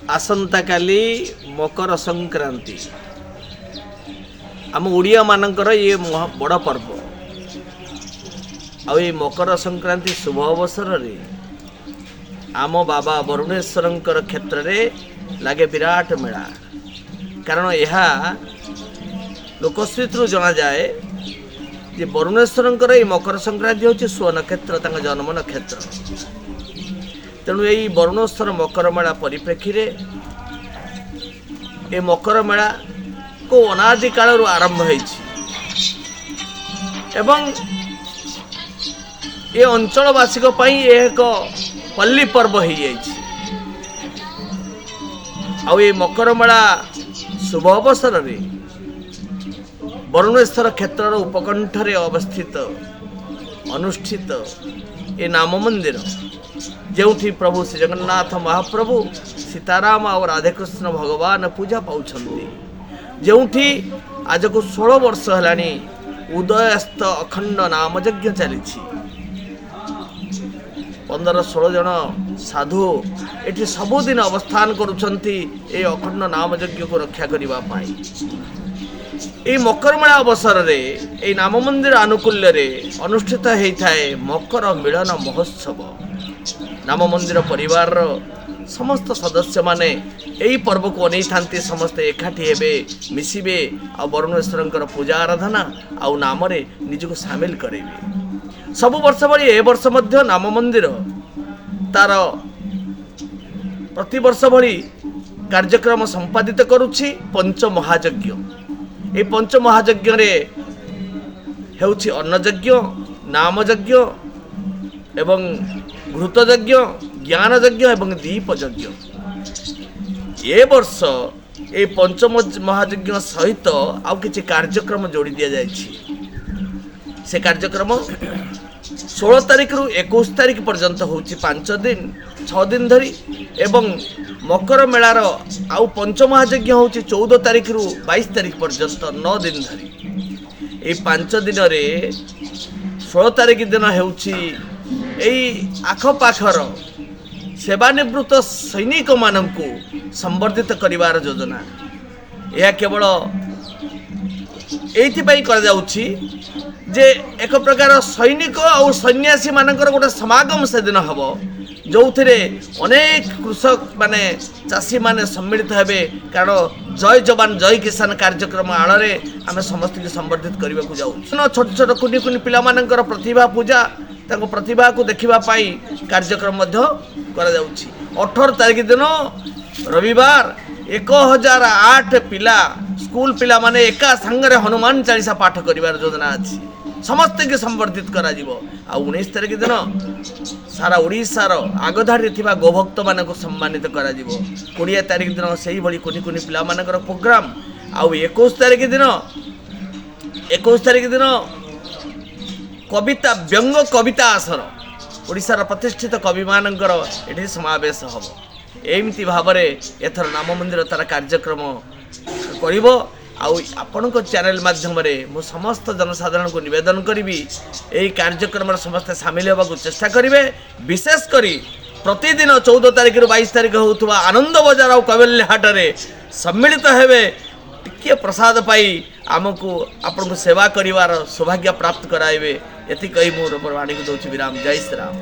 आसंता काली मकर संक्रांति आम ओडिया मानकर ये बड़ पर्व आ मकर संक्रांति शुभ अवसर रे आम बाबा वरुणेश्वर क्षेत्र में लगे विराट मेला कारण यह लोकश्रुति जना जाए जे वरुणेश्वर मकर संक्रांति हूँ स्व नक्षत्र जन्म नक्षत्र तेणु यही वरुणेश्वर मकर मेला परिप्रेक्षी रे ए मकर मेला को अनादि काल आरंभ होइछि एवं ये अंचलवासी एक पल्ली पर्व हो जाइछि। आ ये मकर मेला शुभ अवसर रे वरुणेश्वर क्षेत्र उपकंठ रे अवस्थित अनुष्ठित ये नाम मंदिर जोठी प्रभु श्री जगन्नाथ महाप्रभु सीताराम और राधाकृष्ण भगवान पूजा पाउछंती जोठी आज को 16 वर्ष है उदयस्त अखंड नाम यज्ञ चली 15-16 जन साधु ये सबुदिन अवस्थान करुछंती ए अखंड नाम यज्ञ को रक्षा करबा पाई। ये मकर मेला अवसर रे ए नाम मंदिर आनुकूल्य रे अनुष्ठित होता है मकर मिलन महोत्सव। नाम मंदिर परिवार समस्त सदस्य माने यही पर्व को नहीं था समस्ते एकाठी हेबे मिसिबे आ वरुणेश्वर पूजा आराधना आउ नाम रे निजको सामिल करेबे। सब वर्ष भली ए वर्ष मध्य नाम मंदिर तार प्रति वर्ष भली कार्यक्रम संपादित करुछि पंच महायज्ञ। ए पंच महायज्ञ रे हेउछि अन्न यज्ञ नाम यज्ञ एवं घृत यज्ञ ज्ञान यज्ञ एवं दीप यज्ञ। ए वर्ष ए पंच महायज्ञ सहित आउ किछि कार्यक्रम जोड़ी दिया जायछि। से कार्यक्रम 16 तारिख रु 21 तारिख पर्यंत होछि 5 दिन 6 दिन धरी एवं मकर मेलार आउ पंच महायज्ञ होछि 14 तारिख रु 22 तारिख पर्यंत 9 दिन धरी। ए 5 दिन रे 16 तारिख दिन होछि एई आखपाखर सेवानिवृत्त सैनिक मानकु संवर्धित करिवार योजना। यह केवल एइथिपाई करा जाउछि जे एक प्रकार सैनिक और सन्यासी मानकर गोटे समागम से दिन हम जो अनेक कृषक माने चाषी माने सम्मिलित हेबे कारण जय जवान जय किसान कार्यक्रम आड़े आम समस्त की संवर्धित करने को जाऊँ। छोट छोट कुनि कुनि पिला मानकर प्रतिभा पूजा प्रतिभा को देखा कार्यक्रम 18 तारिख दिन रविवार 1008 पिला स्कूल पिला माने एका संगे हनुमान चालीसा पाठ करिवार योजना अछि समस्त के संवर्धित करा जिवो। आ 19 तारिख दिन सारा ओडिशार आगधाड़ी थिबा गोभक्त मानक सम्मानित करा जिवो। 20 तारिख दिन सही भली कुनि कुनि पिला मानकर प्रोग्राम आ 21 तारिख दिन कविता व्यंग कविता आसर ओडिशार प्रतिष्ठित कवि मानकर एठी समावेश हबो। एमती भाव एथर नाम मंदिर तार कार्यक्रम करिवो। आपण चैनल माध्यम मु समस्त जनसाधारण को निवेदन करी यही कार्यक्रम समस्त सामिल होगा चेष्टा करेंगे। विशेष करी प्रतिदिन 14 तारिख रु 22 तारिख होता आनंद बजार और कबेल्ले हाटरे सम्मिलित हेबे टिके प्रसाद पाई आमको आपण को सेवा करिवार सौभाग्य प्राप्त कराइबे। एति कही मोर वाणी को दउछि विराम। जय श्री राम।